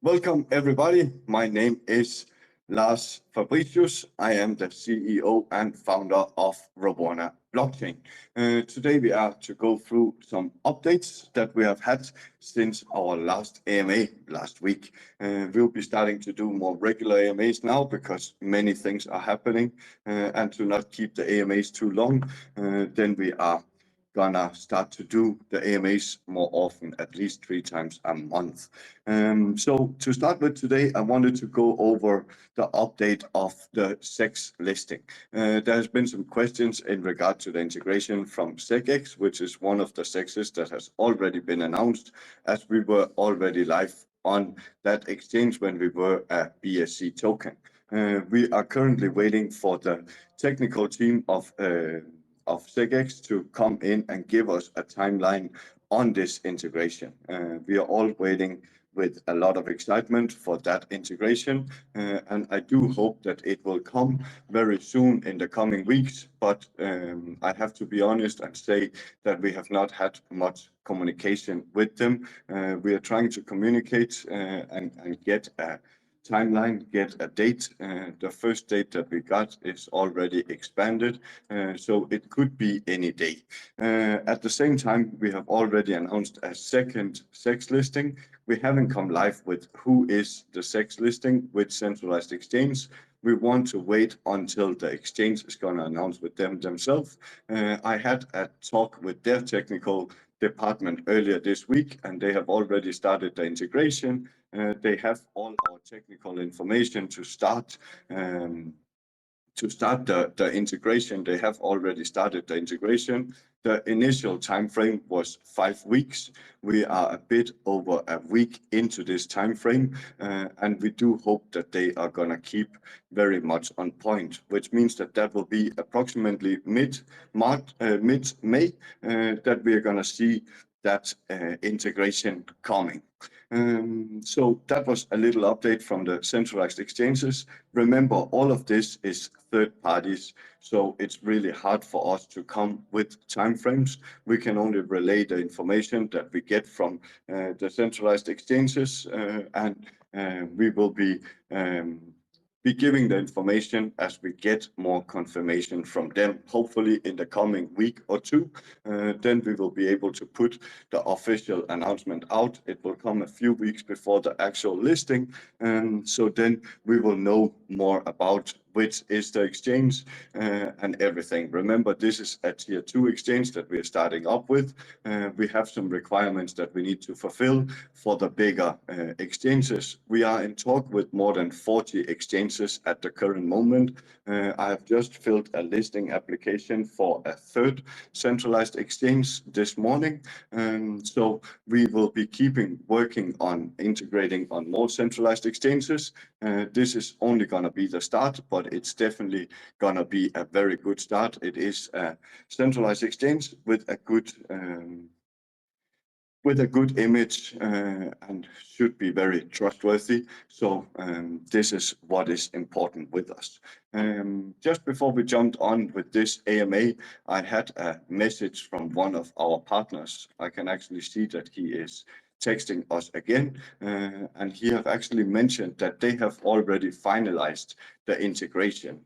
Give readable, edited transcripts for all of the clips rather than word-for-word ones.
Welcome everybody. My name is Lars Fabricius. I am the CEO and founder of Roburna Blockchain. Today we are to go through some updates that we have had since our last AMA last week. We'll be starting to do more regular AMAs now because many things are happening, and to not keep the AMAs too long, then we are gonna start to do the AMAs more often, at least 3 times a month. So to start with today, I wanted to go over the update of the SEX listing. There has been some questions in regard to the integration from SegX, which is one of the SEXs that has already been announced, as we were already live on that exchange when we were a BSC token. We are currently waiting for the technical team of SegX to come in and give us a timeline on this integration. We are all waiting with a lot of excitement for that integration, and I do hope that it will come very soon in the coming weeks, but I have to be honest and say that we have not had much communication with them. We are trying to communicate and get a timeline, get a date. The first date that we got is already expanded, so it could be any day. At the same time, we have already announced a second SEX listing. We haven't come live with who is the SEX listing with centralized exchange. We want to wait until the exchange is going to announce with them themselves. I had a talk with their technical department earlier this week, and they have already started the integration. They have all our technical information to start the integration. They have already started the integration. The initial time frame was 5 weeks. We are a bit over a week into this time frame, and we do hope that they are going to keep very much on point, which means that will be approximately mid-May that we are going to see that integration coming. So that was a little update from the centralized exchanges. Remember, all of this is third parties, so it's really hard for us to come with timeframes. We can only relay the information that we get from the centralized exchanges, and we will be giving the information as we get more confirmation from them, hopefully in the coming week or two. Then we will be able to put the official announcement out. It will come a few weeks before the actual listing, so then we will know more about which is the exchange and everything. Remember, this is a tier 2 exchange that we are starting up with. We have some requirements that we need to fulfill for the bigger exchanges. We are in talk with more than 40 exchanges at the current moment. I have just filled a listing application for a third centralized exchange this morning. So we will be working on integrating on more centralized exchanges. This is only going to be the start, but it's definitely going to be a very good start. It is a centralized exchange with a good image and should be very trustworthy. So this is what is important with us. Just before we jumped on with this AMA, I had a message from one of our partners. I can actually see that he is texting us again, and he have actually mentioned that they have already finalized the integration.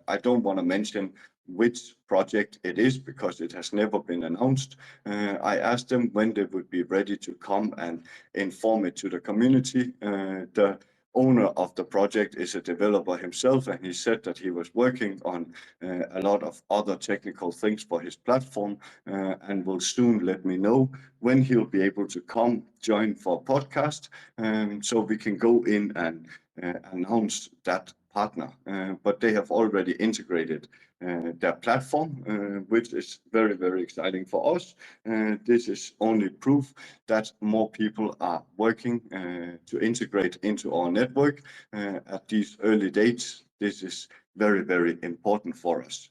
I don't want to mention which project it is because it has never been announced. I asked them when they would be ready to come and inform it to the community. The owner of the project is a developer himself, and he said that he was working on a lot of other technical things for his platform, and will soon let me know when he'll be able to come join for a podcast, so we can go in and announce that partner. But they have already integrated their platform, which is very, very exciting for us. This is only proof that more people are working to integrate into our network at these early dates. This is very, very important for us.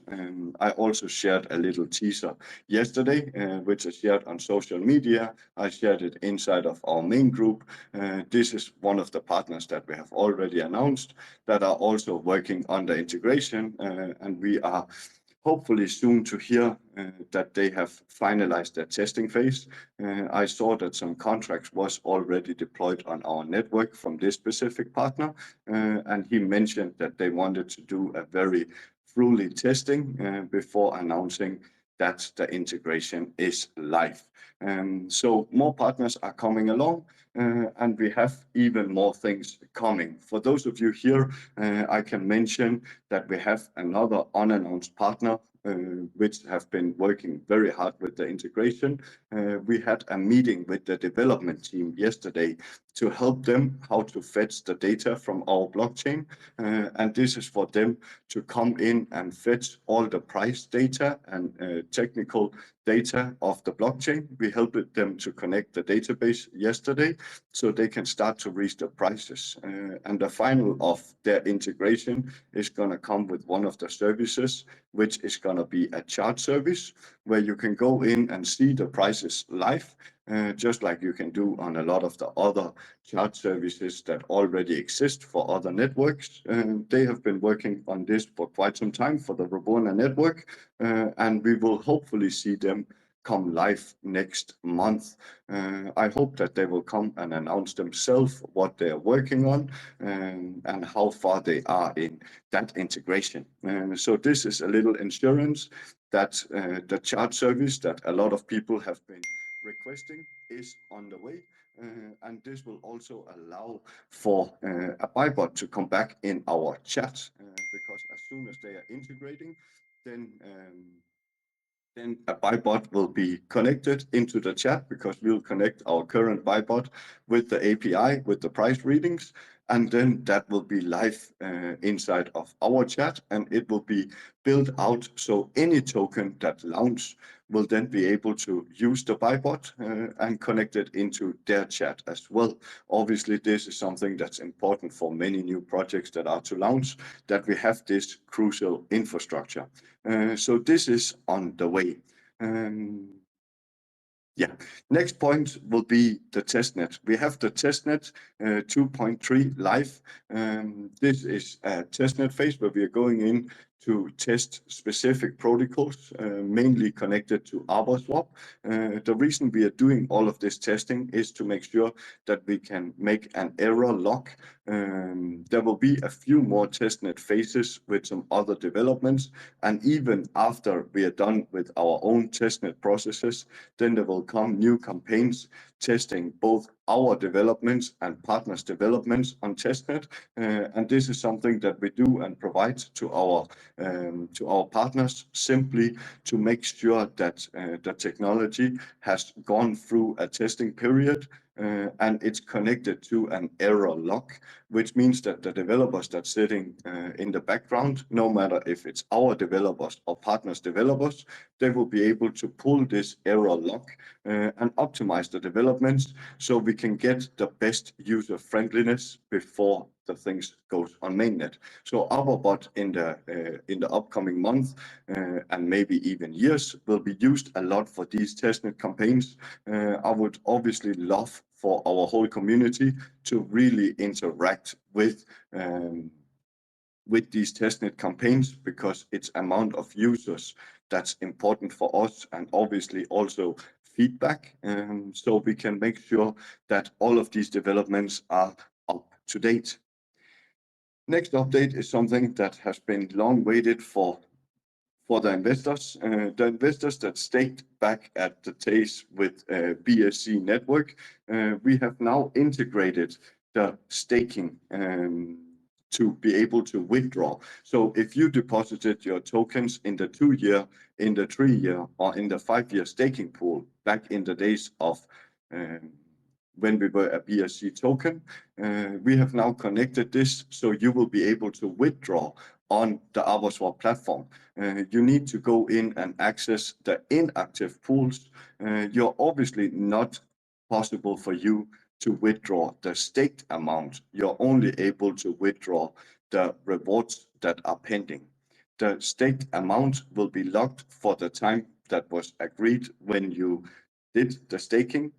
I also shared a little teaser yesterday, which I shared on social media. I shared it inside of our main group. This is one of the partners that we have already announced that are also working on the integration, and we are hopefully soon to hear that they have finalized their testing phase. I saw that some contracts was already deployed on our network from this specific partner, and he mentioned that they wanted to do a very thoroughly testing before announcing that the integration is live. So more partners are coming along, and we have even more things coming. For those of you here, I can mention that we have another unannounced partner which have been working very hard with the integration. We had a meeting with the development team yesterday to help them how to fetch the data from our blockchain. And this is for them to come in and fetch all the price data and technical data of the blockchain. We helped them to connect the database yesterday so they can start to reach the prices. And the final of their integration is going to come with one of the services, which is going to be a chart service where you can go in and see the prices live, just like you can do on a lot of the other chart services that already exist for other networks. They have been working on this for quite some time for the Roburna network, and we will hopefully see them come live next month. I hope that they will come and announce themselves what they are working on and how far they are in that integration. So this is a little insurance that the chart service that a lot of people have been requesting is on the way. And this will also allow for a buybot to come back in our chat, because as soon as they are integrating, then a buybot will be connected into the chat, because we'll connect our current buybot with the API, with the price readings, and then that will be live inside of our chat, and it will be built out so any token that launches will then be able to use the buybot and connect it into their chat as well. Obviously, this is something that's important for many new projects that are to launch, that we have this crucial infrastructure. So this is on the way. Yeah, next point will be the testnet. We have the testnet 2.3 live. This is a testnet phase where we are going in to test specific protocols, mainly connected to ArborSwap. The reason we are doing all of this testing is to make sure that we can make an error log. There will be a few more testnet phases with some other developments, and even after we are done with our own testnet processes, then there will come new campaigns testing both our developments and partners' developments on testnet, and this is something that we do and provide to our partners, simply to make sure that the technology has gone through a testing period and it's connected to an error log, which means that the developers that's sitting in the background, no matter if it's our developers or partners' developers, they will be able to pull this error log and optimize the developments so we can get the best user friendliness before the things goes on mainnet. So ArborBot in the upcoming month and maybe even years will be used a lot for these testnet campaigns. I would obviously love for our whole community to really interact with these testnet campaigns, because it's amount of users that's important for us, and obviously also feedback, so we can make sure that all of these developments are up to date. Next update is something that has been long waited for the investors. The investors that staked back at the days with BSC network, we have now integrated the staking to be able to withdraw. So if you deposited your tokens in the 2-year, in the 3-year, or in the 5-year staking pool back in the days of when we were a BSC token, we have now connected this so you will be able to withdraw on the ArborSwap platform. You need to go in and access the inactive pools. You're obviously not possible for you to withdraw the staked amount. You're only able to withdraw the rewards that are pending. The staked amount will be locked for the time that was agreed when you did the staking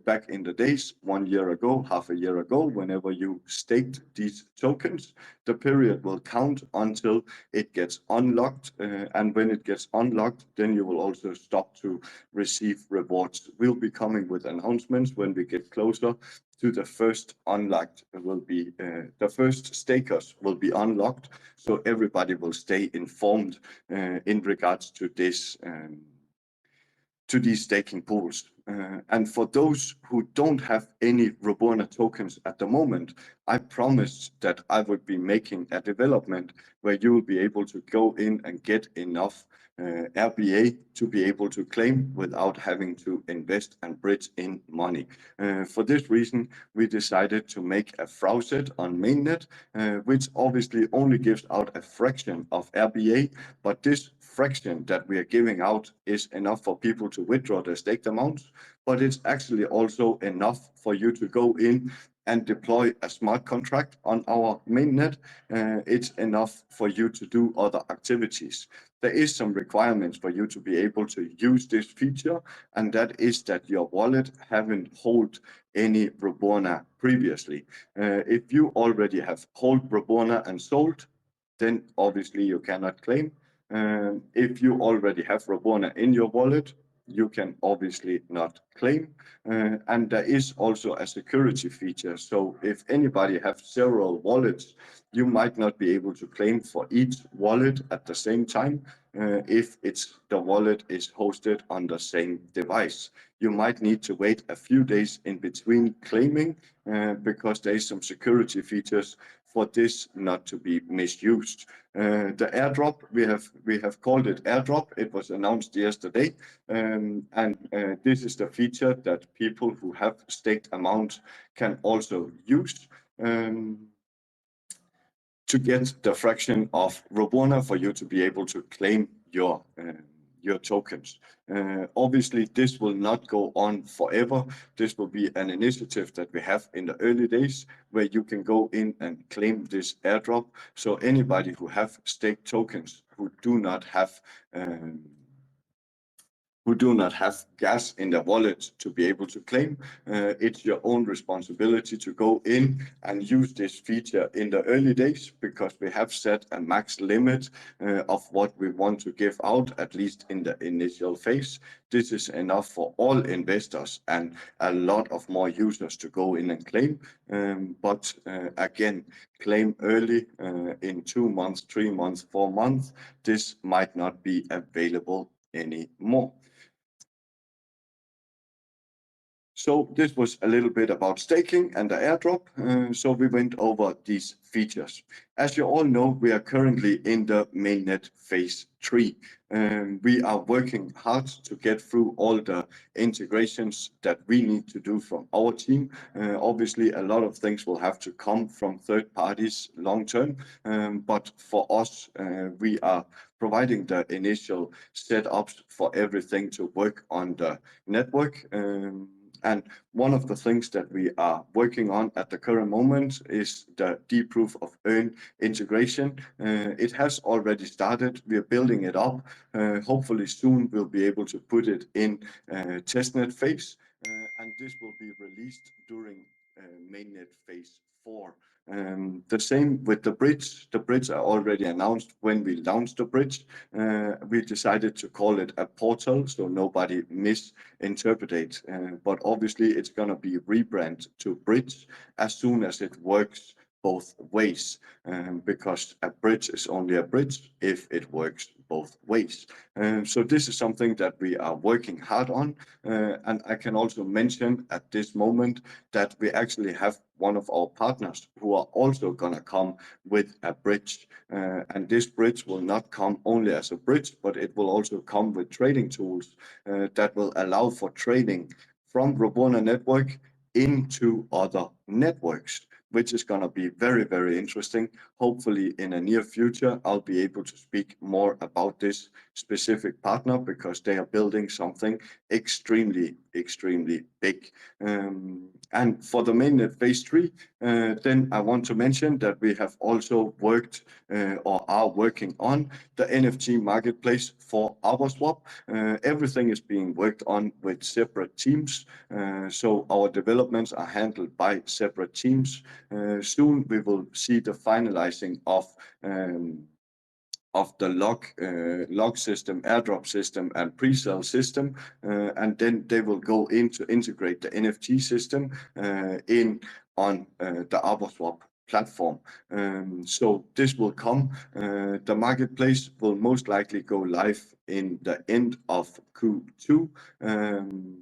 back in the days, 1 year ago, half a year ago, whenever you staked these tokens, the period will count until it gets unlocked. And when it gets unlocked, then you will also stop to receive rewards. We'll be coming with announcements when we get closer to the first unlocked. Will be the first stakers will be unlocked, so everybody will stay informed in regards to this. To these staking pools. And for those who don't have any Roburna tokens at the moment, I promised that I would be making a development where you will be able to go in and get enough RBA to be able to claim without having to invest and bridge in money. For this reason, we decided to make a faucet on mainnet, which obviously only gives out a fraction of RBA, but this fraction that we are giving out is enough for people to withdraw their staked amounts, but it's actually also enough for you to go in and deploy a smart contract on our mainnet. It's enough for you to do other activities. There is some requirements for you to be able to use this feature, and that is that your wallet haven't held any Roburna previously. If you already have held Roburna and sold, then obviously you cannot claim. If you already have Roburna in your wallet, you can obviously not claim. And there is also a security feature. So if anybody has several wallets, you might not be able to claim for each wallet at the same time if the wallet is hosted on the same device. You might need to wait a few days in between claiming because there is some security features for this not to be misused. The airdrop, we have called it airdrop. It was announced yesterday, and this is the feature that people who have staked amounts can also use to get the fraction of Roburna for you to be able to claim your tokens. Obviously, this will not go on forever. This will be an initiative that we have in the early days where you can go in and claim this airdrop. So anybody who have staked tokens who do not have gas in their wallet to be able to claim. It's your own responsibility to go in and use this feature in the early days because we have set a max limit of what we want to give out, at least in the initial phase. This is enough for all investors and a lot of more users to go in and claim. But again, claim early in 2 months, 3 months, 4 months, this might not be available anymore. So this was a little bit about staking and the airdrop. So we went over these features. As you all know, we are currently in the mainnet phase 3. We are working hard to get through all the integrations that we need to do from our team. Obviously, a lot of things will have to come from third parties long term. But for us, we are providing the initial setups for everything to work on the network. And one of the things that we are working on at the current moment is the deep proof of earn integration. It has already started. We are building it up. Hopefully soon we'll be able to put it in testnet phase, and this will be released during mainnet phase 4. The same with the bridge. The bridge are already announced when we launched the bridge. We decided to call it a portal so nobody misinterprets. But obviously it's going to be rebranded to bridge as soon as it works both ways, because a bridge is only a bridge if it works both ways. So this is something that we are working hard on. And I can also mention at this moment that we actually have one of our partners who are also going to come with a bridge. And this bridge will not come only as a bridge, but it will also come with trading tools that will allow for trading from Roburna network into other networks. which is going to be very, very interesting. Hopefully in the near future, I'll be able to speak more about this specific partner because they are building something extremely, extremely big. And for the mainnet phase 3, then I want to mention that we have also worked or are working on the NFT marketplace for ArborSwap. Everything is being worked on with separate teams. So our developments are handled by separate teams. Soon we will see the finalizing of the log system, airdrop system, and pre-sale system, and then they will go in to integrate the NFT system in on the ArborSwap platform. So this will come. The marketplace will most likely go live in the end of Q2.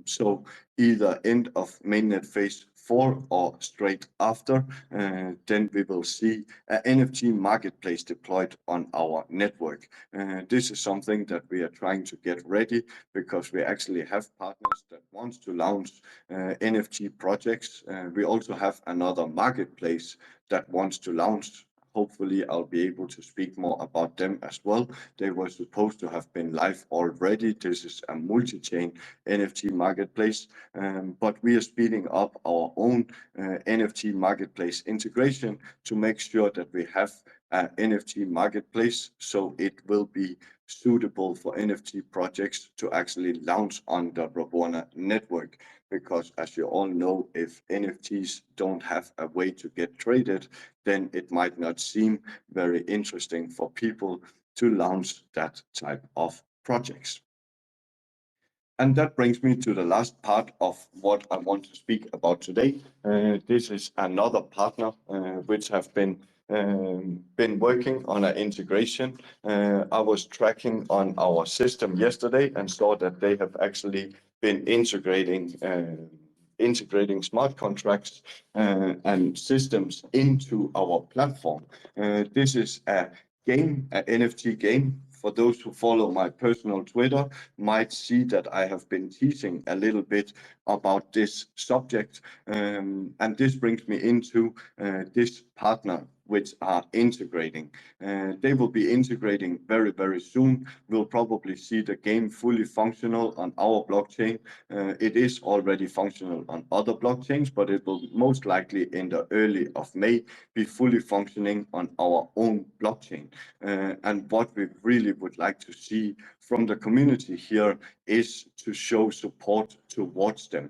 So either end of mainnet phase 4 or straight after, then we will see an NFT marketplace deployed on our network. This is something that we are trying to get ready because we actually have partners that want to launch NFT projects. We also have another marketplace that wants to launch. Hopefully, I'll be able to speak more about them as well. They were supposed to have been live already. This is a multi-chain NFT marketplace, but we are speeding up our own NFT marketplace integration to make sure that we have an NFT marketplace so it will be suitable for NFT projects to actually launch on the Roburna network. Because as you all know, if NFTs don't have a way to get traded, then it might not seem very interesting for people to launch that type of projects. And that brings me to the last part of what I want to speak about today. This is another partner which have been working on an integration. I was tracking on our system yesterday and saw that they have actually been integrating smart contracts and systems into our platform. This is a game, an NFT game. For those who follow my personal Twitter, might see that I have been teasing a little bit about this subject, and this brings me into this partner which are integrating. They will be integrating very, very soon. We'll probably see the game fully functional on our blockchain. It is already functional on other blockchains, but it will most likely in the early of May be fully functioning on our own blockchain. And what we really would like to see from the community here is to show support towards them.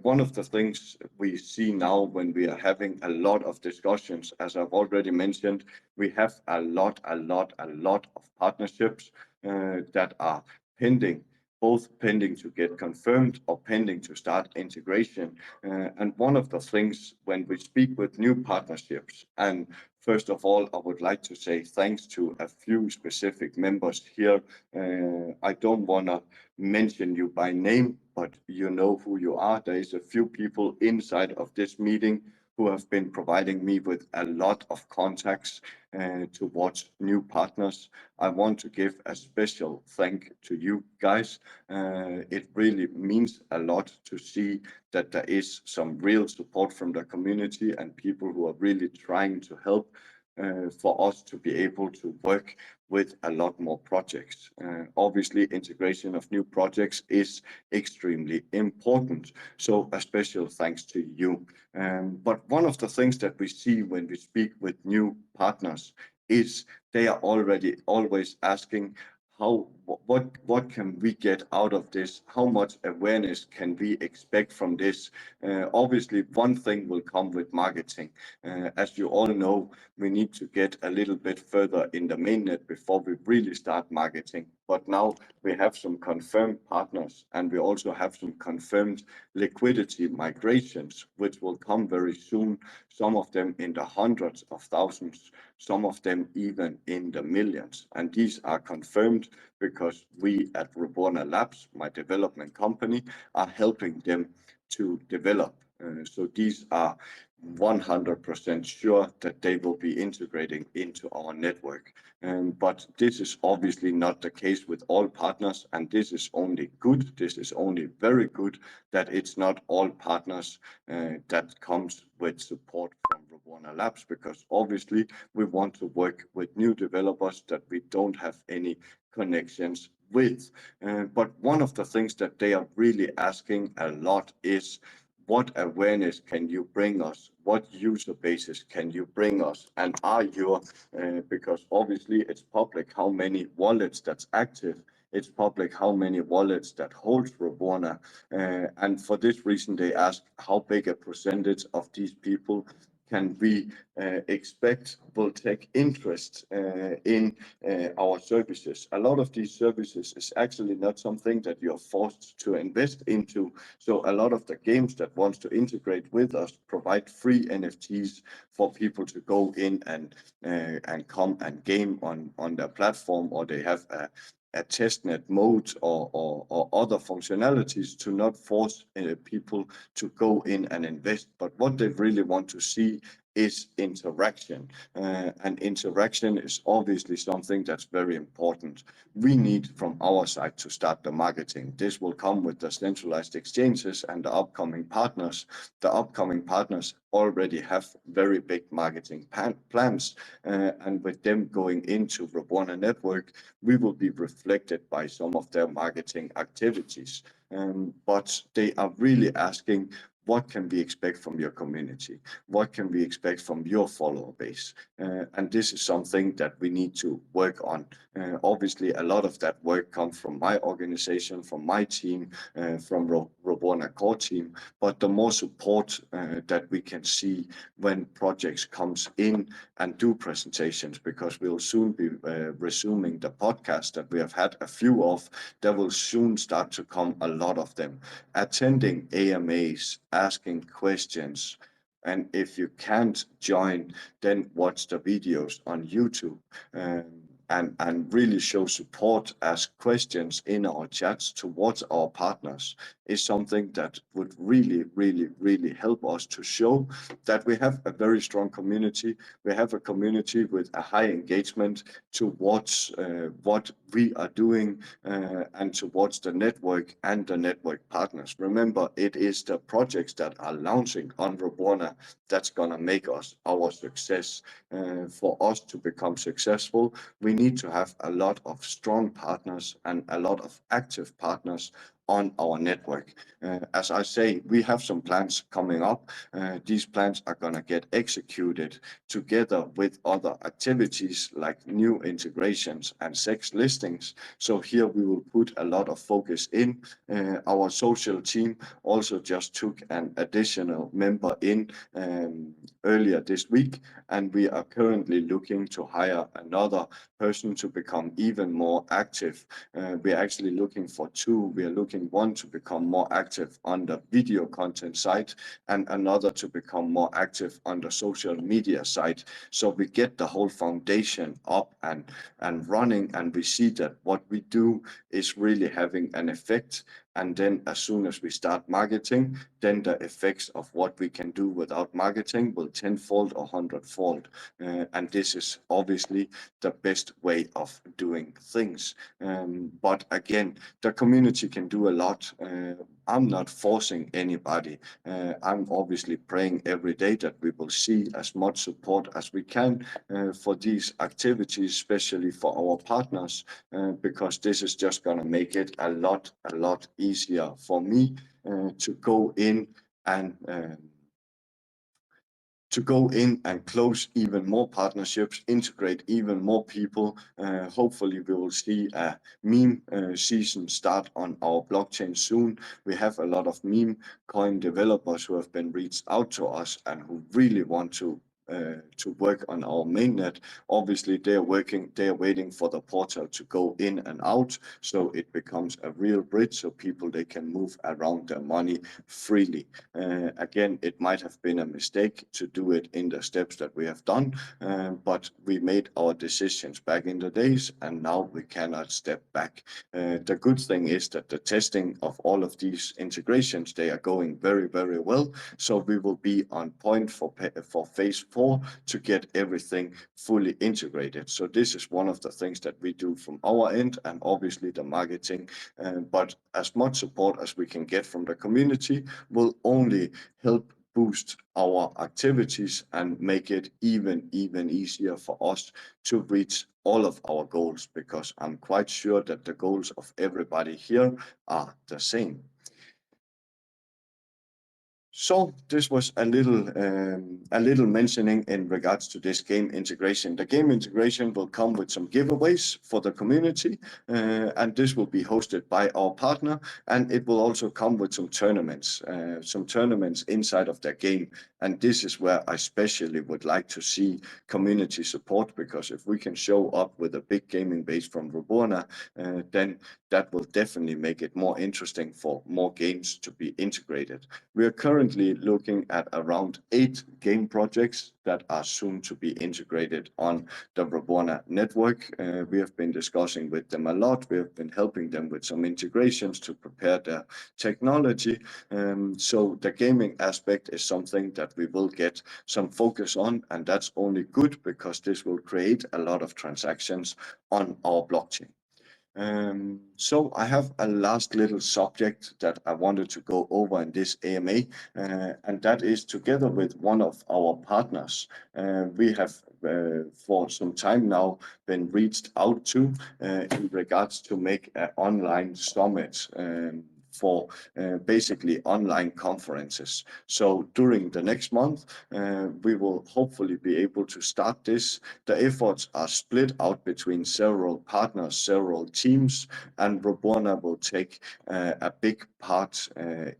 One of the things we see now when we are having a lot of discussions, as I've already mentioned, we have a lot of partnerships that are pending, both pending to get confirmed or pending to start integration. And one of the things when we speak with new partnerships, and first of all, I would like to say thanks to a few specific members here. I don't want to mention you by name, but you know who you are. There is a few people inside of this meeting who have been providing me with a lot of contacts towards new partners. I want to give a special thank to you guys. It really means a lot to see that there is some real support from the community and people who are really trying to help for us to be able to work with a lot more projects. Obviously, integration of new projects is extremely important. So a special thanks to you. But one of the things that we see when we speak with new partners is they are already always asking, what can we get out of this? How much awareness can we expect from this? Obviously, one thing will come with marketing. As you all know, we need to get a little bit further in the mainnet before we really start marketing. But now we have some confirmed partners and we also have some confirmed liquidity migrations, which will come very soon. Some of them in the hundreds of thousands, some of them even in the millions. And these are confirmed because we at Roburna Labs, my development company, are helping them to develop. So these are 100% sure that they will be integrating into our network. But this is obviously not the case with all partners, and this is only good. This is only very good that it's not all partners that comes with support from Roburna Labs, because obviously we want to work with new developers that we don't have any connections with. But one of the things that they are really asking a lot is, what awareness can you bring us? What user bases can you bring us? And are you, because obviously it's public how many wallets that's active, it's public how many wallets that holds Roburna. And for this reason, they ask how big a percentage of these people can we expect will take interest in our services. A lot of these services is actually not something that you're forced to invest into. So a lot of the games that wants to integrate with us provide free NFTs for people to go in and come and game on their platform, or they have a testnet mode or other functionalities to not force people to go in and invest. But what they really want to see is interaction. And interaction is obviously something that's very important. We need from our side to start the marketing. This will come with the centralized exchanges and the upcoming partners. The upcoming partners already have very big marketing plans, and with them going into Roburna network, we will be reflected by some of their marketing activities. But they are really asking, what can we expect from your community? What can we expect from your follower base? And this is something that we need to work on. Obviously, a lot of that work comes from my organization, from my team, from Roburna core team. But the more support that we can see when projects comes in and do presentations, because we'll soon be resuming the podcast that we have had a few of. There will soon start to come a lot of them. Attending AMAs, asking questions, and if you can't join, then watch the videos on YouTube. And really show support, ask questions in our chats towards our partners is something that would really help us to show that we have a very strong community. We have a community with a high engagement towards what we are doing and towards the network and the network partners. Remember, it is the projects that are launching on Roburna that's gonna make us our success. For us to become successful, we need to have a lot of strong partners and a lot of active partners on our network. As I say, we have some plans coming up. These plans are going to get executed together with other activities like new integrations and SEX listings. So here we will put a lot of focus in. Our social team also just took an additional member in earlier this week, and we are currently looking to hire another person to become even more active. We are actually looking for two. We are looking one to become more active on the video content side and another to become more active on the social media side. So we get the whole foundation up and running, and we see that what we do is really having an effect. And then as soon as we start marketing, then the effects of what we can do without marketing will tenfold or hundredfold. And this is obviously the best way of doing things. But again, the community can do a lot. I'm not forcing anybody. I'm obviously praying every day that we will see as much support as we can for these activities, especially for our partners, because this is just going to make it a lot easier for me to go in and close even more partnerships, integrate even more people. Hopefully we will see a meme season start on our blockchain soon. We have a lot of meme coin developers who have been reached out to us and who really want to work on our mainnet. Obviously, they are waiting for the portal to go in and out, so it becomes a real bridge, so people they can move around their money freely. Again, it might have been a mistake to do it in the steps that we have done, but we made our decisions back in the days, and now we cannot step back. The good thing is that the testing of all of these integrations, they are going very well. So we will be on point for phase 4 to get everything fully integrated. So this is one of the things that we do from our end, and obviously the marketing. But as much support as we can get from the community will only help boost our activities and make it even easier for us to reach all of our goals, because I'm quite sure that the goals of everybody here are the same. So this was a little mentioning in regards to this game integration. The game integration will come with some giveaways for the community, and this will be hosted by our partner, and it will also come with some tournaments inside of their game. And this is where I especially would like to see community support, because if we can show up with a big gaming base from Roburna, then that will definitely make it more interesting for more games to be integrated. We are currently looking at around 8 game projects that are soon to be integrated on the Roburna network. We have been discussing with them a lot. We have been helping them with some integrations to prepare their technology. So the gaming aspect is something that we will get some focus on, and that's only good because this will create a lot of transactions on our blockchain. So I have a last little subject that I wanted to go over in this AMA, and that is, together with one of our partners, we have for some time now been reached out to in regards to make an online summit for basically online conferences. So during the next month, we will hopefully be able to start this. The efforts are split out between several partners, several teams, and Roburna will take a big part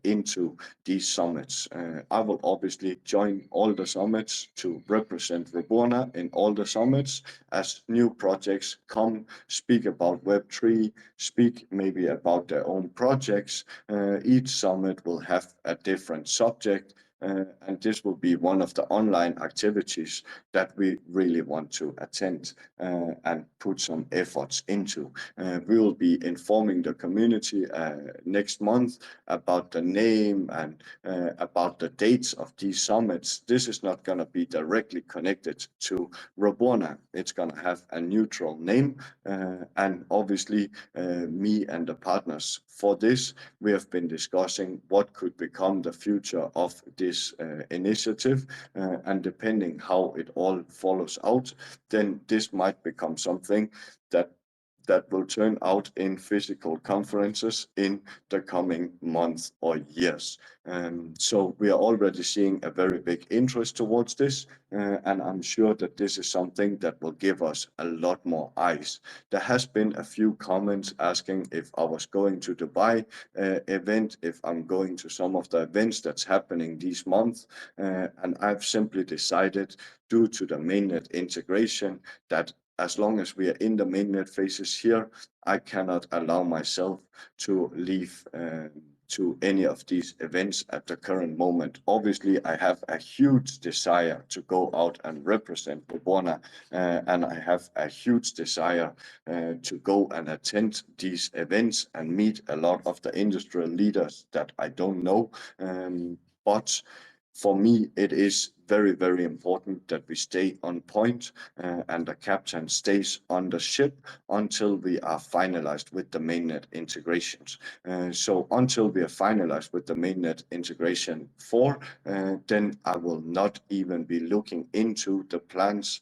into these summits. I will obviously join all the summits to represent Roburna in all the summits as new projects come, speak about Web3, speak maybe about their own projects. Each summit will have a different subject, and this will be one of the online activities that we really want to attend and put some efforts into. We will be informing the community next month about the name and about the dates of these summits. This is not going to be directly connected to Roburna. It's going to have a neutral name, and obviously me and the partners for this, we have been discussing what could become the future of this initiative, and depending how it all follows out, then this might become something that will turn out in physical conferences in the coming months or years. So we are already seeing a very big interest towards this, and I'm sure that this is something that will give us a lot more eyes. There has been a few comments asking if I was going to Dubai event, if I'm going to some of the events that's happening this month, and I've simply decided, due to the mainnet integration, that as long as we are in the mainnet phases here, I cannot allow myself to leave to any of these events at the current moment. Obviously, I have a huge desire to go out and represent Roburna, and I have a huge desire to go and attend these events and meet a lot of the industrial leaders that I don't know. But for me, it is very important that we stay on point, and the captain stays on the ship until we are finalized with the mainnet integrations. So until we are finalized with the mainnet integration 4, then I will not even be looking into the plans.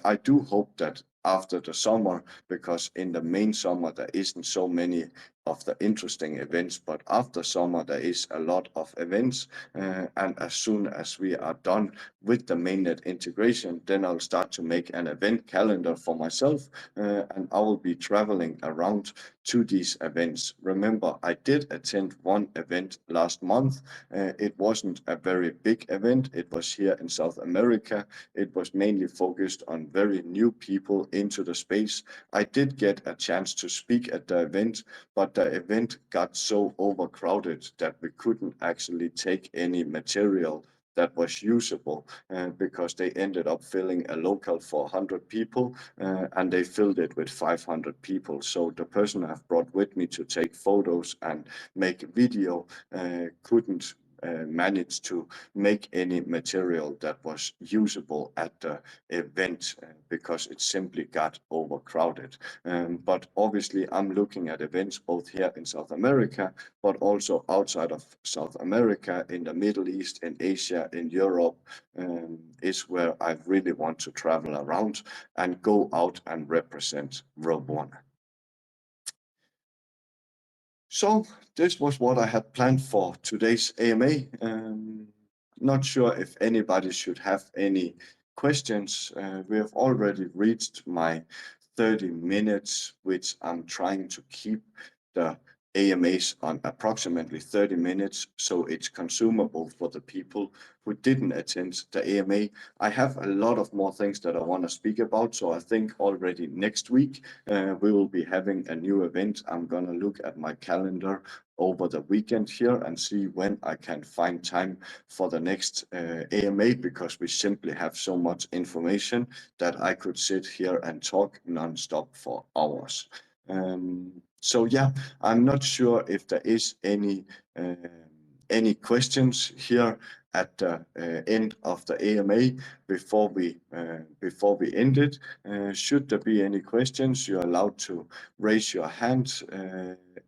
I do hope that after the summer, because in the main summer there isn't so many of the interesting events, but after summer there is a lot of events, and as soon as we are done with the mainnet integration, then I'll start to make an event calendar for myself, and I will be traveling around to these events. Remember, I did attend one event last month. It wasn't a very big event. It was here in South America. It was mainly focused on very new people into the space. I did get a chance to speak at the event, but the event got so overcrowded that we couldn't actually take any material that was usable, because they ended up filling a local for 100 people, and they filled it with 500 people. So the person I've brought with me to take photos and make video couldn't manage to make any material that was usable at the event because it simply got overcrowded. But obviously, I'm looking at events both here in South America, but also outside of South America, in the Middle East, in Asia, in Europe, is where I really want to travel around and go out and represent Roburna. So this was what I had planned for today's AMA. Not sure if anybody should have any questions. We have already reached my 30 minutes, which I'm trying to keep the AMAs on approximately 30 minutes, so it's consumable for the people who didn't attend the AMA. I have a lot of more things that I want to speak about, so I think already next week we will be having a new event. I'm going to look at my calendar over the weekend here and see when I can find time for the next AMA, because we simply have so much information that I could sit here and talk non-stop for hours. So yeah, I'm not sure if there is any questions here at the end of the AMA before we end it. Should there be any questions, you're allowed to raise your hand.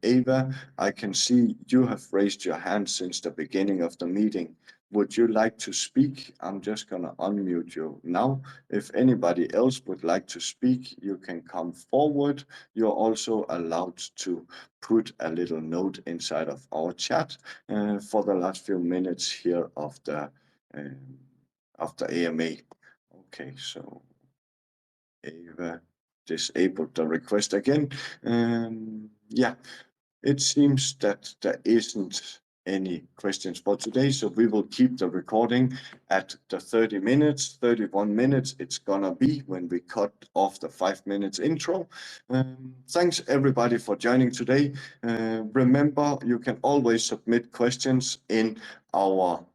Ava, I can see you have raised your hand since the beginning of the meeting. Would you like to speak? I'm just going to unmute you now. If anybody else would like to speak, you can come forward. You're also allowed to put a little note inside of our chat for the last few minutes here of the AMA. Okay, so Ava disabled the request again. Yeah, it seems that there isn't any questions for today, so we will keep the recording at the 30 minutes, 31 minutes it's gonna be when we cut off the 5 minutes intro. Thanks everybody for joining today. Remember, you can always submit questions in our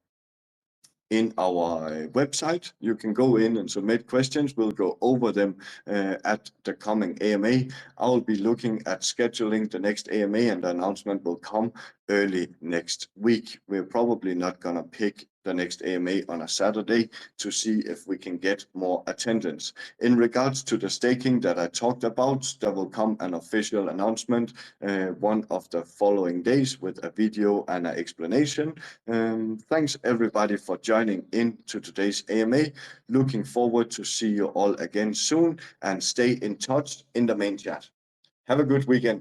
website. You can go in and submit questions. We'll go over them at the coming AMA. I'll be looking at scheduling the next AMA, and the announcement will come early next week. We're probably not going to pick the next AMA on a Saturday to see if we can get more attendance. In regards to the staking that I talked about, there will come an official announcement one of the following days with a video and an explanation. Thanks everybody for joining in to today's AMA. Looking forward to see you all again soon, and stay in touch in the main chat. Have a good weekend.